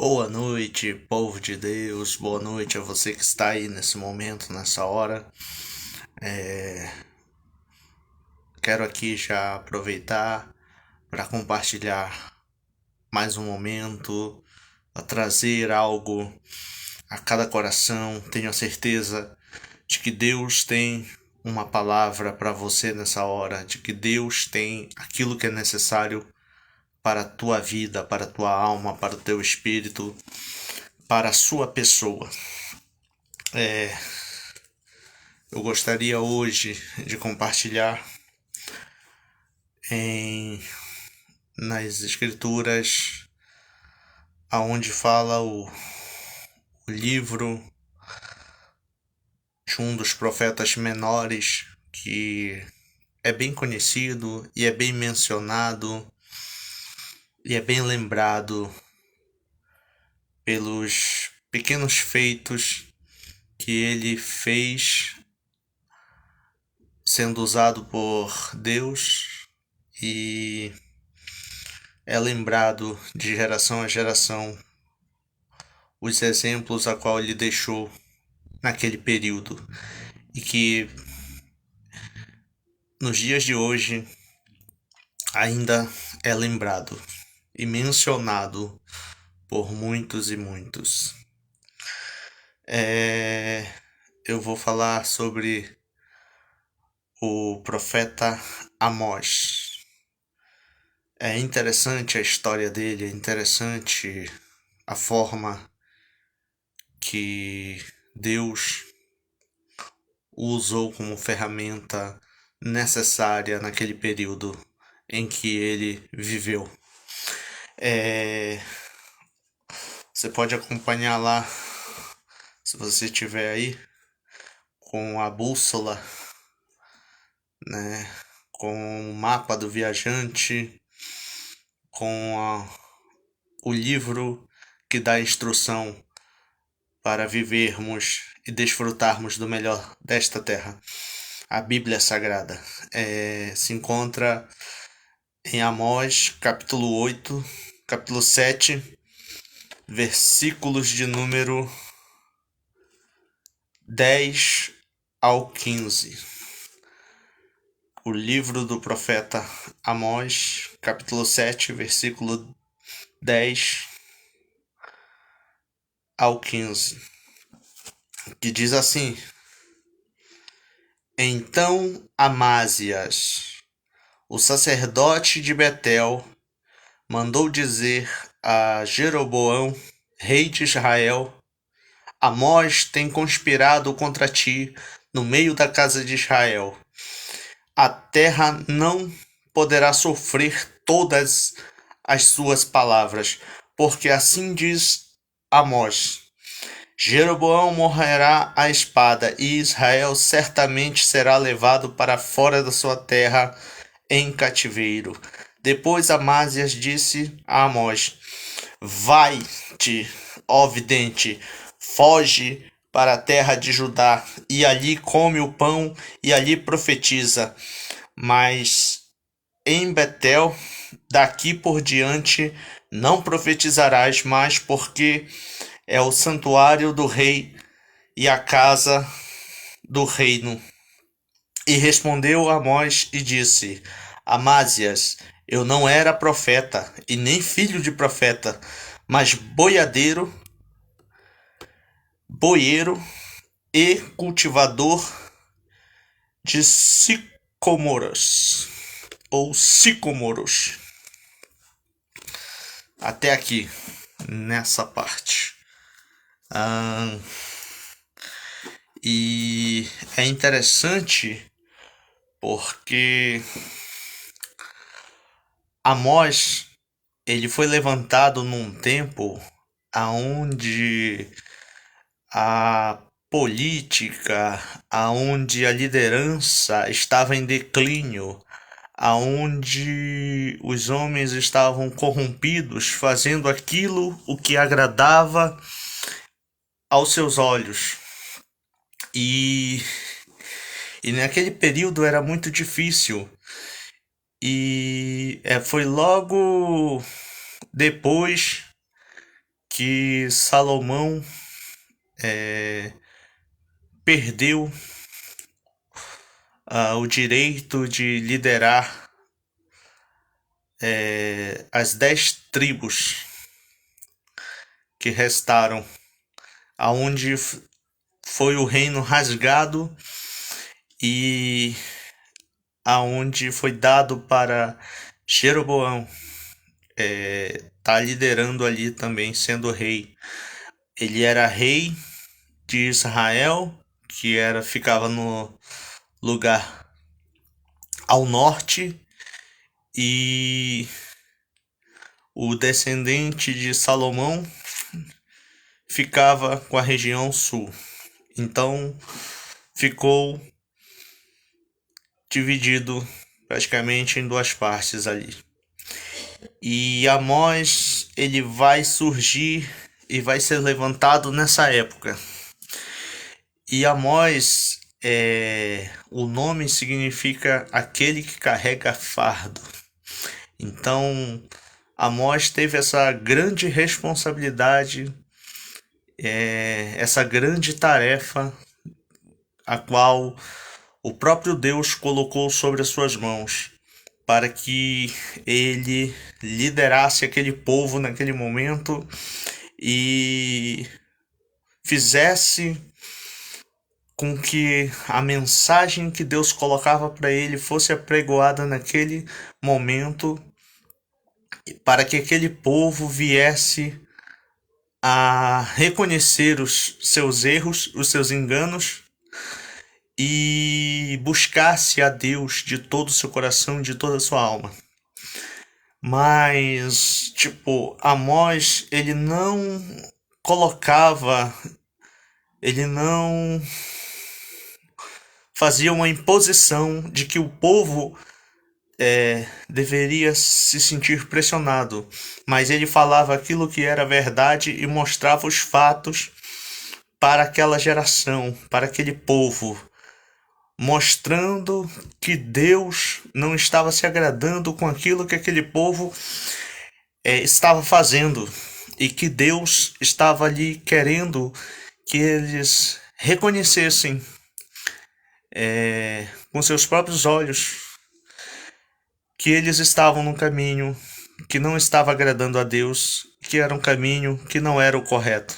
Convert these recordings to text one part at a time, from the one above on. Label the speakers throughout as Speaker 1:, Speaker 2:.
Speaker 1: Boa noite, povo de Deus. Boa noite a você que está aí nesse momento, nessa hora. Quero aqui já aproveitar para compartilhar mais um momento, a trazer algo a cada coração. Tenho a certeza de que Deus tem uma palavra para você nessa hora, de que Deus tem aquilo que é necessário para a tua vida, para a tua alma, para o teu espírito, para a sua pessoa. Eu gostaria hoje de compartilhar em nas escrituras aonde fala o livro de um dos profetas menores que é bem conhecido e é bem mencionado e é bem lembrado pelos pequenos feitos que ele fez sendo usado por Deus e é lembrado de geração a geração os exemplos a qual ele deixou naquele período e que nos dias de hoje ainda é lembrado e mencionado por muitos e muitos. Eu vou falar sobre o profeta Amós. É interessante a história dele, é interessante a forma que Deus o usou como ferramenta necessária naquele período em que ele viveu. Você pode acompanhar lá, se você estiver aí, com a bússola, né, com o mapa do viajante, com o livro que dá instrução para vivermos e desfrutarmos do melhor desta terra. A Bíblia Sagrada se encontra em Amós, capítulo 8, capítulo 7, versículos de número 10 ao 15. O livro do profeta Amós, capítulo 7, versículo 10 ao 15, que diz assim: Então Amázias, o sacerdote de Betel, mandou dizer a Jeroboão, rei de Israel: Amós tem conspirado contra ti no meio da casa de Israel. A terra não poderá sofrer todas as suas palavras, porque assim diz Amós: Jeroboão morrerá à espada, e Israel certamente será levado para fora da sua terra em cativeiro. Depois Amázias disse a Amós: Vai-te, ó vidente, foge para a terra de Judá, e ali come o pão, e ali profetiza. Mas em Betel, daqui por diante, não profetizarás mais, porque é o santuário do rei e a casa do reino. E respondeu Amós e disse: Amázias, eu não era profeta, e nem filho de profeta, mas boieiro e cultivador de sicomoras, ou sicomoros. Até aqui, nessa parte. E é interessante porque Amós ele foi levantado num tempo aonde a política, aonde a liderança estava em declínio, aonde os homens estavam corrompidos, fazendo aquilo o que agradava aos seus olhos. E naquele período era muito difícil. E foi logo depois que Salomão perdeu o direito de liderar as 10 tribos que restaram, aonde foi o reino rasgado e aonde foi dado para Jeroboão tá liderando ali também, sendo rei. Ele era rei de Israel, que ficava no lugar ao norte, e o descendente de Salomão ficava com a região sul. Então ficou dividido praticamente em duas partes ali. E Amós, ele vai surgir e vai ser levantado nessa época. E Amós, o nome significa aquele que carrega fardo. Então, Amós teve essa grande responsabilidade, essa grande tarefa, a qual o próprio Deus colocou sobre as suas mãos, para que ele liderasse aquele povo naquele momento e fizesse com que a mensagem que Deus colocava para ele fosse apregoada naquele momento, para que aquele povo viesse a reconhecer os seus erros, os seus enganos, e buscasse a Deus de todo o seu coração, de toda a sua alma. Mas, Amós, ele não colocava, ele não fazia uma imposição de que o povo deveria se sentir pressionado, mas ele falava aquilo que era verdade e mostrava os fatos para aquela geração, para aquele povo, mostrando que Deus não estava se agradando com aquilo que aquele povo estava fazendo, e que Deus estava ali querendo que eles reconhecessem com seus próprios olhos que eles estavam num caminho que não estava agradando a Deus, que era um caminho que não era o correto.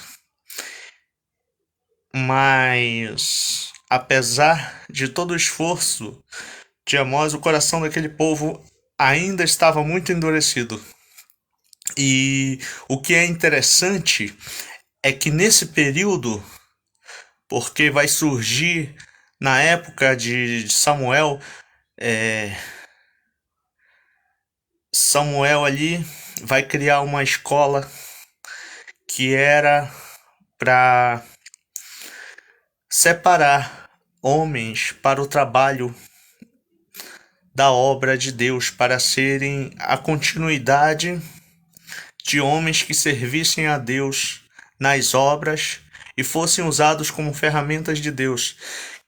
Speaker 1: Mas, apesar de todo o esforço de Amós, o coração daquele povo ainda estava muito endurecido. E o que é interessante é que nesse período, porque vai surgir na época de Samuel, Samuel ali vai criar uma escola que era para separar homens para o trabalho da obra de Deus, para serem a continuidade de homens que servissem a Deus nas obras e fossem usados como ferramentas de Deus,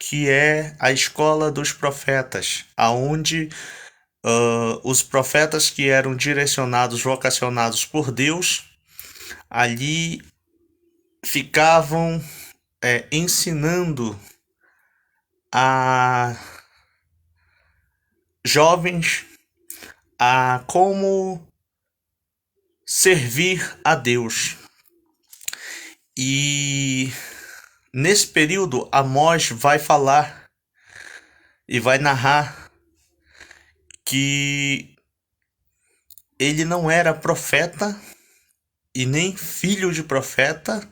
Speaker 1: que é a escola dos profetas, aonde os profetas que eram direcionados, vocacionados por Deus, ali ficavam ensinando a jovens a como servir a Deus. E nesse período, Amós vai falar e vai narrar que ele não era profeta e nem filho de profeta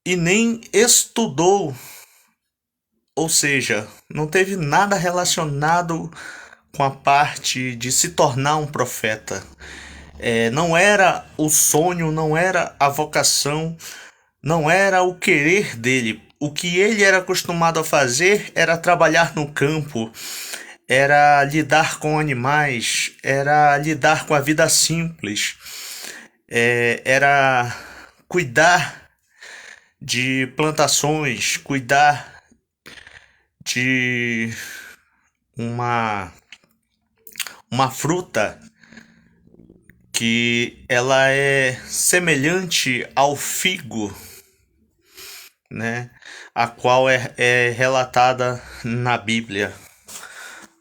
Speaker 1: e nem estudou, ou seja, não teve nada relacionado com a parte de se tornar um profeta. Não era o sonho, não era a vocação, não era o querer dele. O que ele era acostumado a fazer era trabalhar no campo, era lidar com animais, era lidar com a vida simples, era cuidar de plantações, cuidar de uma fruta que ela é semelhante ao figo, né? A qual é relatada na Bíblia,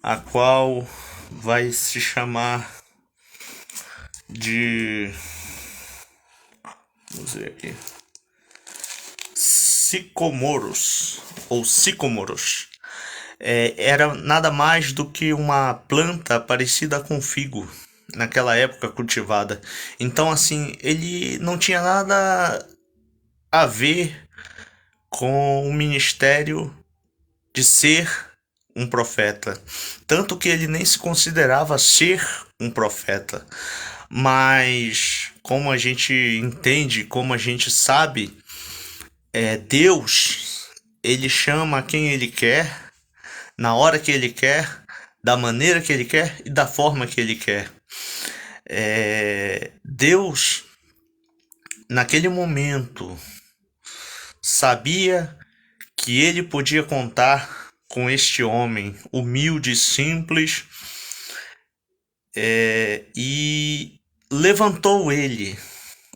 Speaker 1: a qual vai se chamar de, vamos ver aqui, sicomoros ou sicomoros. Era nada mais do que uma planta parecida com figo naquela época cultivada. Então, assim, ele não tinha nada a ver com o ministério de ser um profeta, tanto que ele nem se considerava ser um profeta. Mas como a gente entende, como a gente sabe, Deus, ele chama quem ele quer, na hora que ele quer, da maneira que ele quer e da forma que ele quer. Deus, naquele momento, sabia que ele podia contar com este homem humilde e simples, e levantou ele.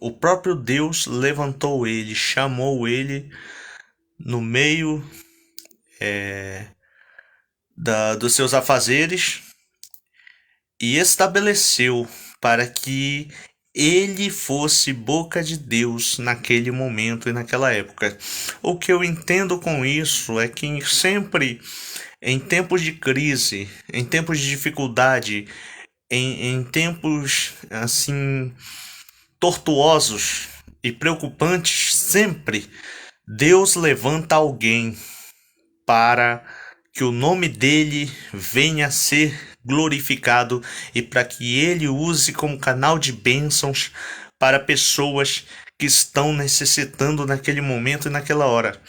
Speaker 1: O próprio Deus levantou ele, chamou ele no meio dos seus afazeres e estabeleceu para que ele fosse boca de Deus naquele momento e naquela época. O que eu entendo com isso é que sempre em tempos de crise, em tempos de dificuldade, em tempos assim tortuosos e preocupantes, sempre Deus levanta alguém para que o nome dele venha a ser glorificado e para que ele use como canal de bênçãos para pessoas que estão necessitando naquele momento e naquela hora,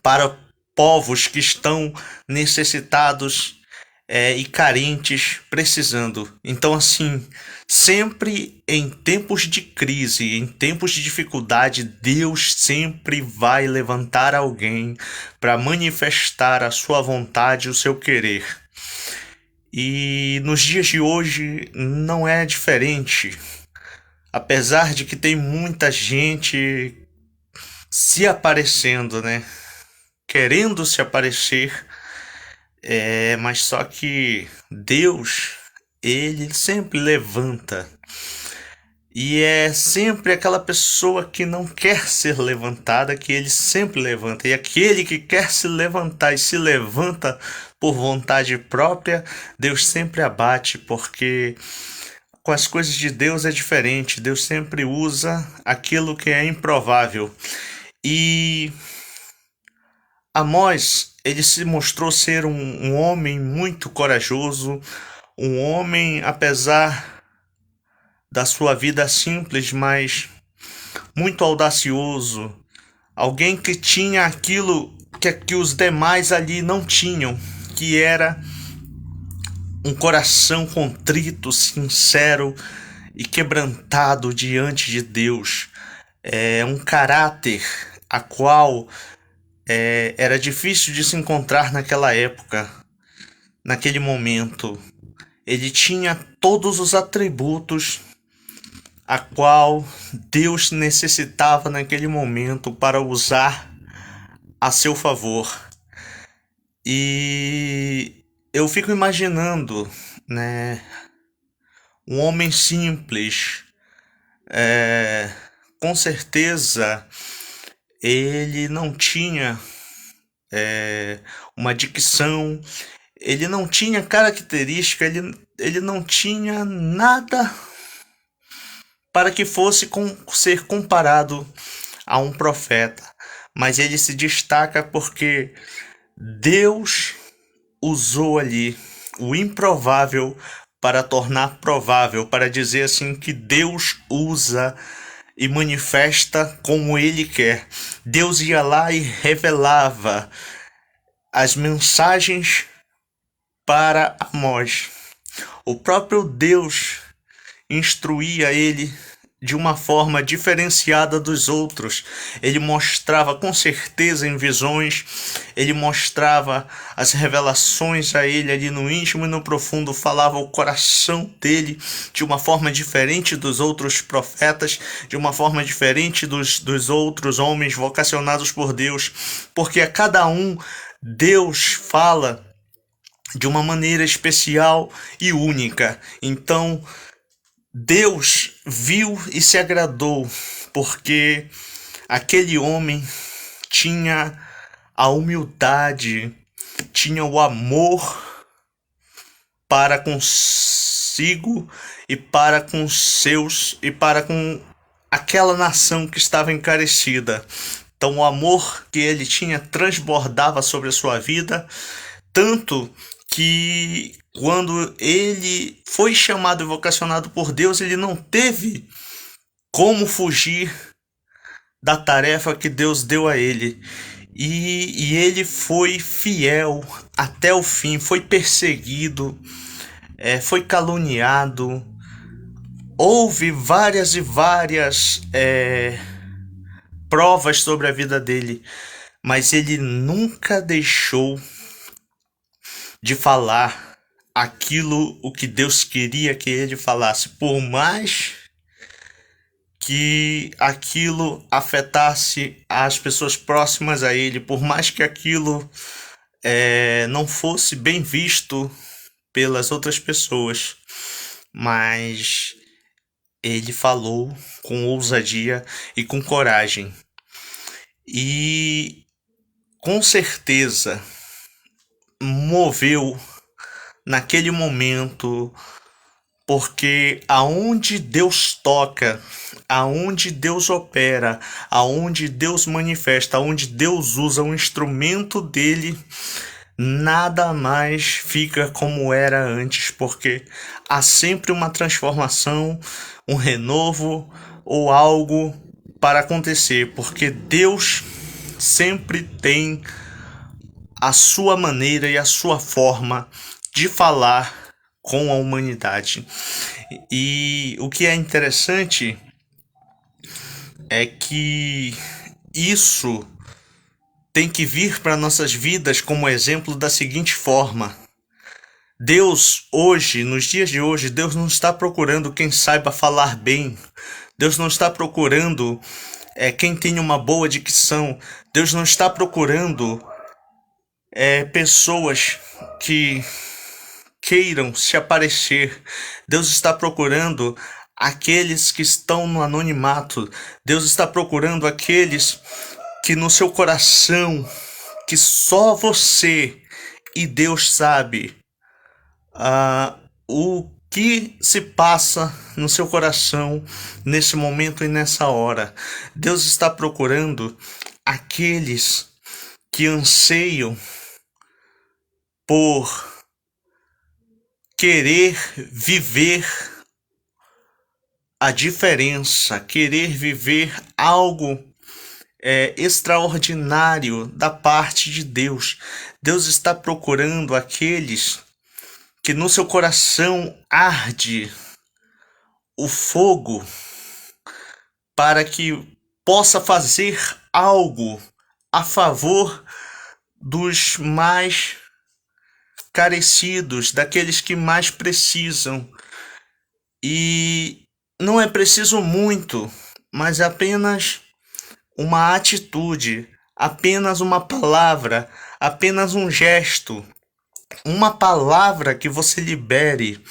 Speaker 1: para povos que estão necessitados e carentes, precisando. Então, assim, sempre em tempos de crise, em tempos de dificuldade, Deus sempre vai levantar alguém para manifestar a sua vontade, o seu querer. E nos dias de hoje não é diferente. Apesar de que tem muita gente se aparecendo, né? Querendo se aparecer, mas só que Deus, ele sempre levanta. E é sempre aquela pessoa que não quer ser levantada que ele sempre levanta. E aquele que quer se levantar e se levanta por vontade própria, Deus sempre abate, porque com as coisas de Deus é diferente. Deus sempre usa aquilo que é improvável. E Amós, ele se mostrou ser um homem muito corajoso, um homem, apesar da sua vida simples, mas muito audacioso, alguém que tinha aquilo que os demais ali não tinham, que era um coração contrito, sincero e quebrantado diante de Deus, um caráter a qual era difícil de se encontrar naquela época, naquele momento. Ele tinha todos os atributos a qual Deus necessitava naquele momento para usar a seu favor. E eu fico imaginando, né, um homem simples, com certeza ele não tinha uma dicção, ele não tinha característica, ele não tinha nada para que fosse ser comparado a um profeta. Mas ele se destaca porque Deus usou ali o improvável para tornar provável, para dizer assim que Deus usa e manifesta como ele quer. Deus ia lá e revelava as mensagens para Amós. O próprio Deus instruía ele de uma forma diferenciada dos outros. Ele mostrava com certeza em visões, ele mostrava as revelações a ele ali no íntimo e no profundo, falava o coração dele de uma forma diferente dos outros profetas, de uma forma diferente dos outros homens vocacionados por Deus, porque a cada um Deus fala de uma maneira especial e única. Então, Deus viu e se agradou, porque aquele homem tinha a humildade, tinha o amor para consigo e para com seus e para com aquela nação que estava encarecida. Então, o amor que ele tinha transbordava sobre a sua vida, tanto que quando ele foi chamado e vocacionado por Deus, ele não teve como fugir da tarefa que Deus deu a ele. E ele foi fiel até o fim, foi perseguido, foi caluniado. Houve várias e várias provas sobre a vida dele, mas ele nunca deixou de falar aquilo o que Deus queria que ele falasse, por mais que aquilo afetasse as pessoas próximas a ele, por mais que aquilo não fosse bem visto pelas outras pessoas, mas ele falou com ousadia e com coragem. E com certeza moveu naquele momento, porque aonde Deus toca, aonde Deus opera, aonde Deus manifesta, aonde Deus usa um instrumento dele, nada mais fica como era antes, porque há sempre uma transformação, um renovo ou algo para acontecer, porque Deus sempre tem a sua maneira e a sua forma de falar com a humanidade. E o que é interessante é que isso tem que vir para nossas vidas como exemplo da seguinte forma: Deus hoje, nos dias de hoje, Deus não está procurando quem saiba falar bem. Deus não está procurando quem tem uma boa dicção. Deus não está procurando pessoas que queiram se aparecer. Deus está procurando aqueles que estão no anonimato. Deus está procurando aqueles que no seu coração, que só você e Deus sabe o que se passa no seu coração nesse momento e nessa hora. Deus está procurando aqueles que anseiam por querer viver a diferença, querer viver algo extraordinário da parte de Deus. Deus está procurando aqueles que no seu coração arde o fogo para que possa fazer algo a favor dos mais carecidos, daqueles que mais precisam. E não é preciso muito, mas apenas uma atitude, apenas uma palavra, apenas um gesto, uma palavra que você libere,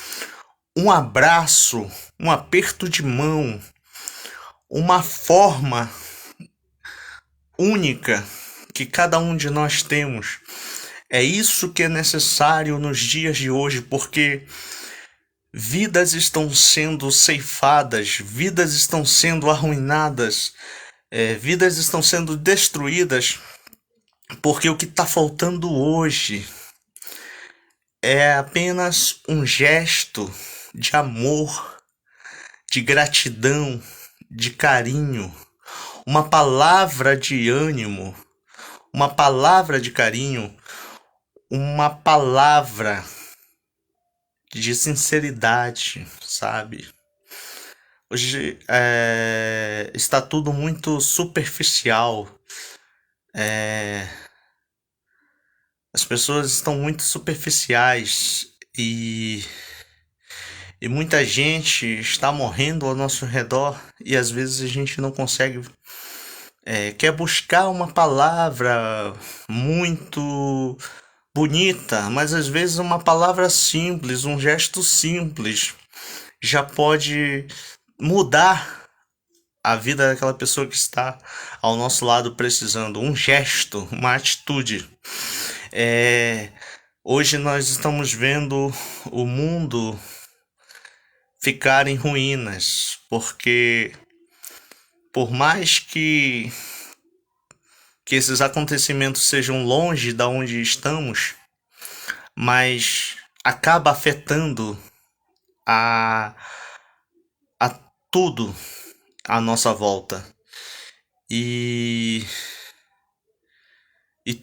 Speaker 1: um abraço, um aperto de mão, uma forma única que cada um de nós temos. É isso que é necessário nos dias de hoje, porque vidas estão sendo ceifadas, vidas estão sendo arruinadas, vidas estão sendo destruídas, porque o que está faltando hoje é apenas um gesto de amor, de gratidão, de carinho, uma palavra de ânimo, uma palavra de carinho, uma palavra de sinceridade, sabe? Hoje está tudo muito superficial. É, as pessoas estão muito superficiais e, e muita gente está morrendo ao nosso redor e às vezes a gente não consegue. Quer buscar uma palavra muito bonita, mas às vezes uma palavra simples, um gesto simples já pode mudar a vida daquela pessoa que está ao nosso lado precisando. Um gesto, uma atitude. É, Hoje nós estamos vendo o mundo ficar em ruínas, porque por mais que esses acontecimentos sejam longe da onde estamos, mas acaba afetando a, a tudo à nossa volta. E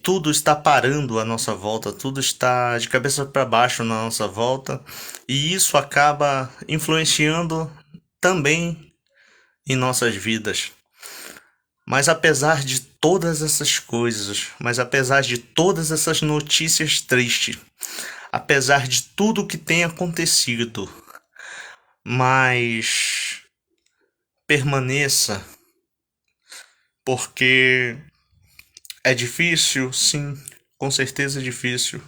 Speaker 1: tudo está parando à nossa volta, tudo está de cabeça para baixo na nossa volta, e isso acaba influenciando também em nossas vidas. Mas apesar de todas essas coisas, mas apesar de todas essas notícias tristes, apesar de tudo que tem acontecido, mas permaneça, porque é difícil, sim, com certeza é difícil,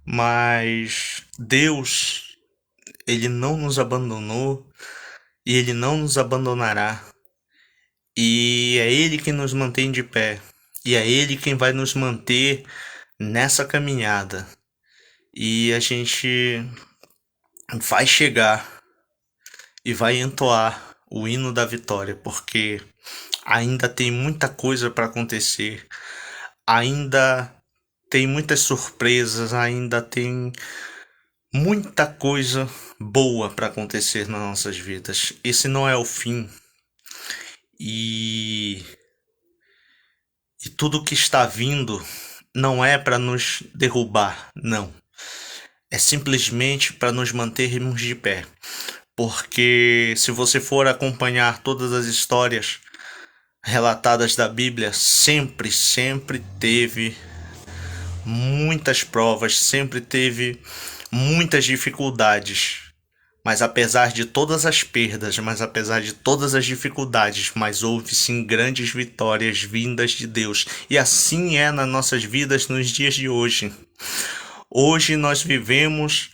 Speaker 1: mas Deus, ele não nos abandonou e ele não nos abandonará. E é ele quem nos mantém de pé. E é ele quem vai nos manter nessa caminhada. E a gente vai chegar e vai entoar o hino da vitória, porque ainda tem muita coisa para acontecer. Ainda tem muitas surpresas, ainda tem muita coisa boa para acontecer nas nossas vidas. Esse não é o fim. E, e tudo que está vindo não é para nos derrubar, não. É simplesmente para nos mantermos de pé. Porque se você for acompanhar todas as histórias relatadas da Bíblia, sempre teve muitas provas, sempre teve muitas dificuldades. Mas apesar de todas as perdas, mas apesar de todas as dificuldades, mas houve sim grandes vitórias vindas de Deus. E assim é nas nossas vidas nos dias de hoje. Hoje nós vivemos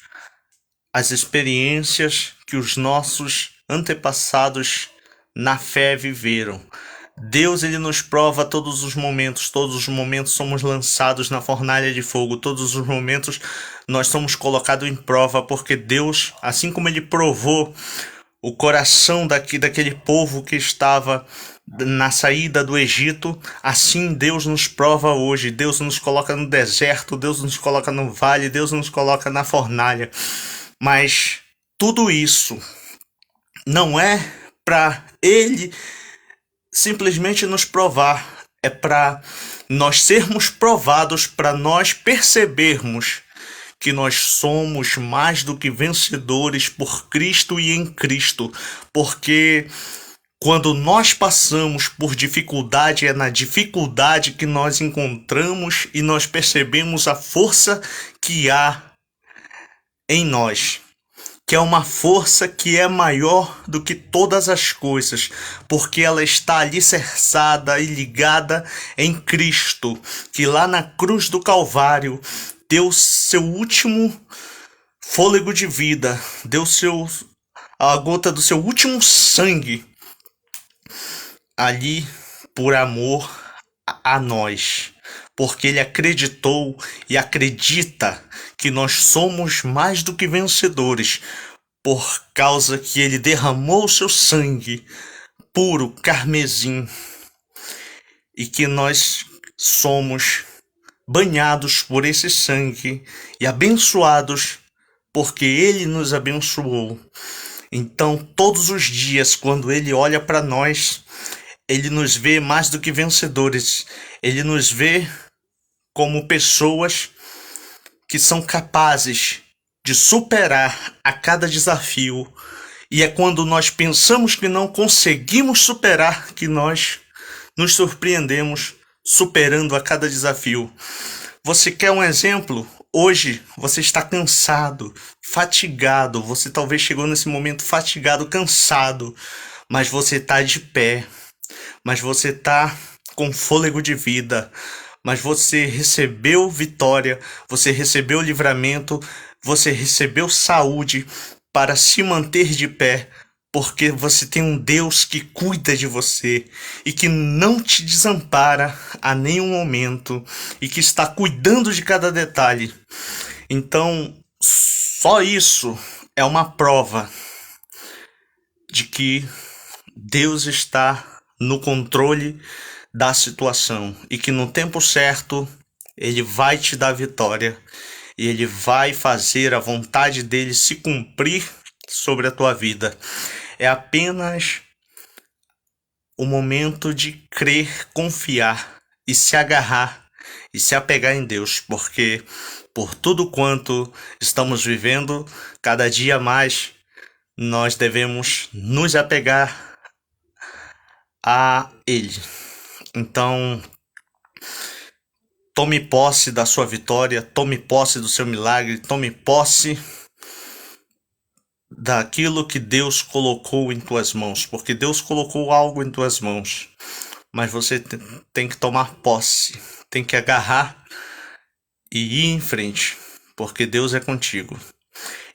Speaker 1: as experiências que os nossos antepassados na fé viveram. Deus, ele nos prova todos os momentos somos lançados na fornalha de fogo, todos os momentos nós somos colocados em prova, porque Deus, assim como ele provou o coração daquele povo que estava na saída do Egito, assim Deus nos prova hoje. Deus nos coloca no deserto, Deus nos coloca no vale, Deus nos coloca na fornalha. Mas tudo isso não é para ele simplesmente nos provar, é para nós sermos provados, para nós percebermos que nós somos mais do que vencedores por Cristo e em Cristo, porque quando nós passamos por dificuldade, é na dificuldade que nós encontramos e nós percebemos a força que há em nós, que é uma força que é maior do que todas as coisas, porque ela está alicerçada e ligada em Cristo, que lá na cruz do Calvário deu seu último fôlego de vida, deu a gota do seu último sangue ali por amor a nós, porque ele acreditou e acredita que nós somos mais do que vencedores, por causa que ele derramou seu sangue puro, carmesim, e que nós somos banhados por esse sangue e abençoados porque ele nos abençoou. Então, todos os dias, quando ele olha para nós, ele nos vê mais do que vencedores. Ele nos vê como pessoas que são capazes de superar a cada desafio E é quando nós pensamos que não conseguimos superar que nós nos surpreendemos superando a cada desafio. Você quer um exemplo? Hoje você está cansado, fatigado. Você talvez chegou nesse momento fatigado, cansado, mas você está de pé, mas você está com fôlego de vida, mas você recebeu vitória, você recebeu livramento, você recebeu saúde para se manter de pé, porque você tem um Deus que cuida de você e que não te desampara a nenhum momento e que está cuidando de cada detalhe. Então, só isso é uma prova de que Deus está no controle da situação e que no tempo certo Ele vai te dar vitória e Ele vai fazer a vontade dele se cumprir sobre a tua vida. É apenas o momento de crer, confiar e se agarrar e se apegar em Deus, porque por tudo quanto estamos vivendo, cada dia mais nós devemos nos apegar a Ele. Então, tome posse da sua vitória, tome posse do seu milagre, tome posse daquilo que Deus colocou em tuas mãos, porque Deus colocou algo em tuas mãos, mas você tem que tomar posse, tem que agarrar e ir em frente, porque Deus é contigo.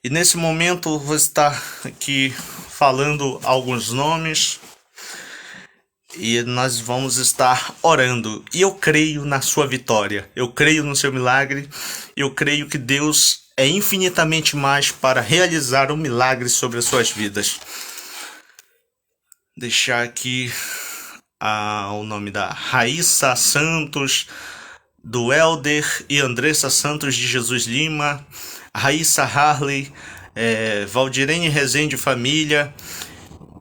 Speaker 1: E nesse momento vou estar aqui falando alguns nomes e nós vamos estar orando. E eu creio na sua vitória, eu creio no seu milagre, eu creio que Deus é infinitamente mais para realizar um milagre sobre as suas vidas. Deixar aqui o nome da Raíssa Santos, do Helder e Andressa Santos de Jesus Lima, Raíssa Harley, Valdirene Rezende família,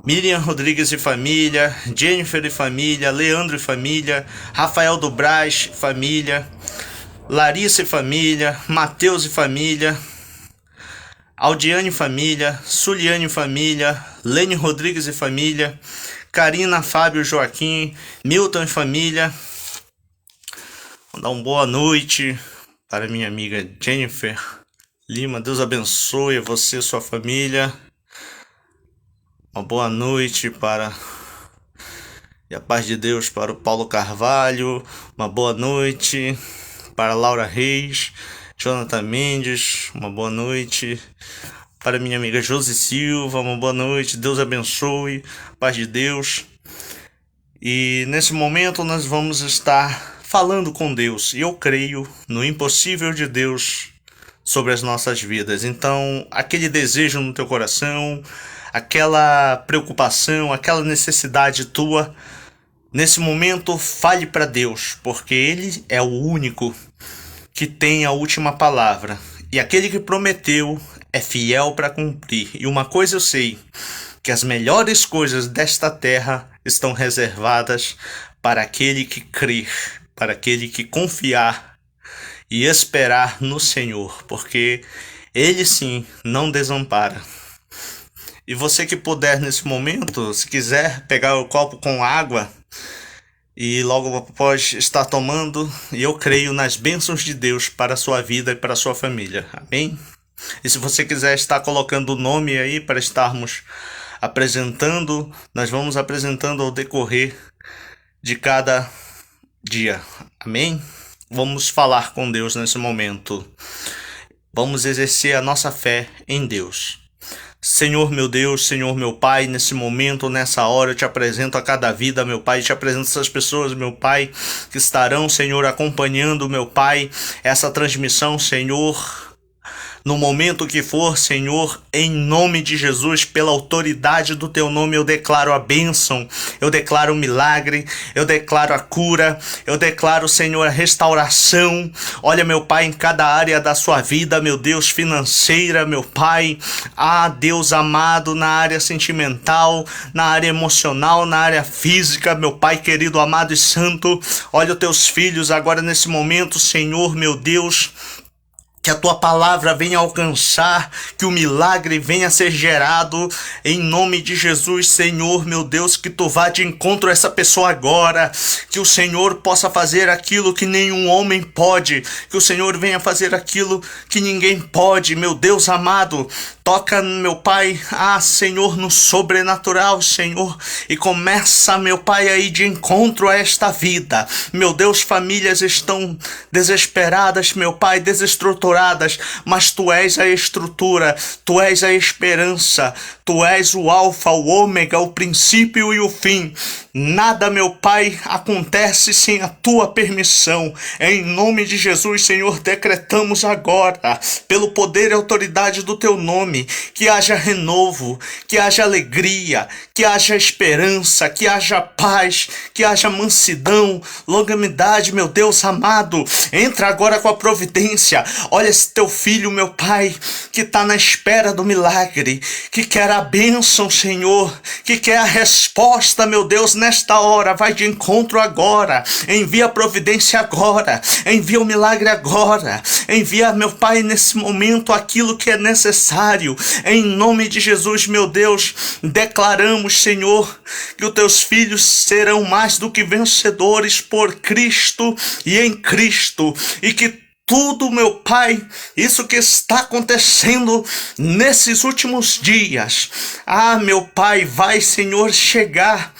Speaker 1: Miriam Rodrigues e família, Jennifer e família, Leandro e família, Rafael do Braz família, Larissa e família, Matheus e família, Aldiane e família, Suliane e família, Lene Rodrigues e família, Karina, Fábio, Joaquim, Milton e família. Vou dar uma boa noite para minha amiga Jennifer Lima. Deus abençoe você e sua família. Uma boa noite e a paz de Deus para o Paulo Carvalho. Uma boa noite para Laura Reis, Jonathan Mendes, uma boa noite. Para minha amiga Josi Silva, uma boa noite. Deus abençoe, paz de Deus. E nesse momento nós vamos estar falando com Deus. E eu creio no impossível de Deus sobre as nossas vidas. Então, aquele desejo no teu coração, aquela preocupação, aquela necessidade tua, nesse momento fale para Deus, porque Ele é o único que tem a última palavra. E aquele que prometeu é fiel para cumprir. E uma coisa eu sei, que as melhores coisas desta terra estão reservadas para aquele que crer, para aquele que confiar e esperar no Senhor, porque Ele sim não desampara. E você que puder nesse momento, se quiser pegar o copo com água e logo após estar tomando, e eu creio nas bênçãos de Deus para a sua vida e para a sua família. Amém? E se você quiser estar colocando o nome aí para estarmos apresentando, nós vamos apresentando ao decorrer de cada dia. Amém? Vamos falar com Deus nesse momento. Vamos exercer a nossa fé em Deus. Senhor meu Deus, Senhor meu Pai, nesse momento, nessa hora, eu te apresento a cada vida, meu Pai, te apresento essas pessoas, meu Pai, que estarão, Senhor, acompanhando, meu Pai, essa transmissão, Senhor, no momento que for, Senhor, em nome de Jesus, pela autoridade do Teu nome, eu declaro a bênção, eu declaro o milagre, eu declaro a cura, eu declaro, Senhor, a restauração. Olha, meu Pai, em cada área da sua vida, meu Deus, financeira, meu Pai, Deus amado, na área sentimental, na área emocional, na área física, meu Pai querido, amado e santo. Olha os Teus filhos agora nesse momento, Senhor, meu Deus, Que a tua palavra venha alcançar, que o milagre venha a ser gerado, em nome de Jesus, Senhor, meu Deus, que tu vá de encontro a essa pessoa agora, que o Senhor possa fazer aquilo que nenhum homem pode, que o Senhor venha fazer aquilo que ninguém pode, meu Deus amado. Toca, meu Pai, Senhor, no sobrenatural, Senhor, e começa, meu Pai, aí de encontro a esta vida. Meu Deus, famílias estão desesperadas, meu Pai, desestruturadas, mas Tu és a estrutura, Tu és a esperança, Tu és o alfa, o ômega, o princípio e o fim. Nada, meu Pai, acontece sem a Tua permissão. Em nome de Jesus, Senhor, decretamos agora, pelo poder e autoridade do Teu nome, que haja renovo, que haja alegria, que haja esperança, que haja paz, que haja mansidão, longanimidade, meu Deus amado. Entra agora com a providência. Olha esse Teu filho, meu Pai, que está na espera do milagre, que quer a bênção, Senhor, que quer a resposta, meu Deus, nesta hora. Vai de encontro agora, envia a providência agora, envia o milagre agora, envia, meu Pai, nesse momento aquilo que é necessário. Em nome de Jesus, meu Deus, declaramos, Senhor, que os Teus filhos serão mais do que vencedores por Cristo e em Cristo, e que tudo, meu Pai, isso que está acontecendo nesses últimos dias, meu Pai, vai, Senhor, chegar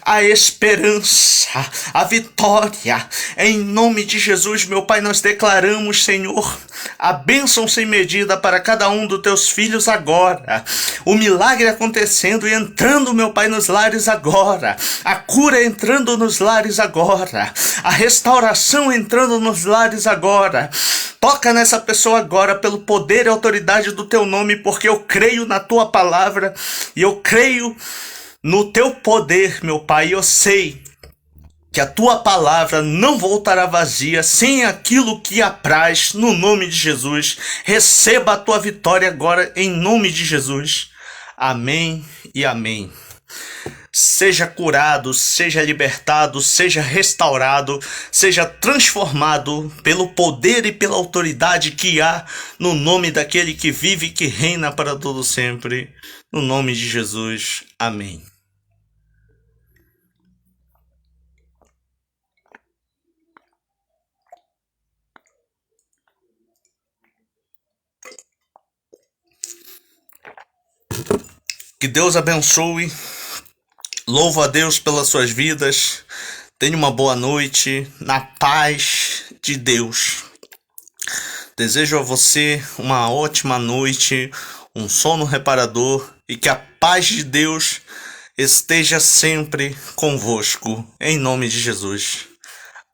Speaker 1: a esperança, a vitória. Em nome de Jesus, meu Pai, nós declaramos, Senhor, a bênção sem medida para cada um dos Teus filhos agora. O milagre acontecendo e entrando, meu Pai, nos lares agora. A cura entrando nos lares agora. A restauração entrando nos lares agora. Toca nessa pessoa agora pelo poder e autoridade do Teu nome, porque eu creio na Tua palavra e eu creio no Teu poder, meu Pai. Eu sei que a Tua palavra não voltará vazia sem aquilo que apraz, no nome de Jesus. Receba a Tua vitória agora, em nome de Jesus. Amém e amém. Seja curado, seja libertado, seja restaurado, seja transformado pelo poder e pela autoridade que há no nome daquele que vive e que reina para todo sempre. No nome de Jesus. Amém. Que Deus abençoe. Louvo a Deus pelas suas vidas. Tenha uma boa noite na paz de Deus. Desejo a você uma ótima noite, um sono reparador e que a paz de Deus esteja sempre convosco. Em nome de Jesus.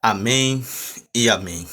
Speaker 1: Amém e amém.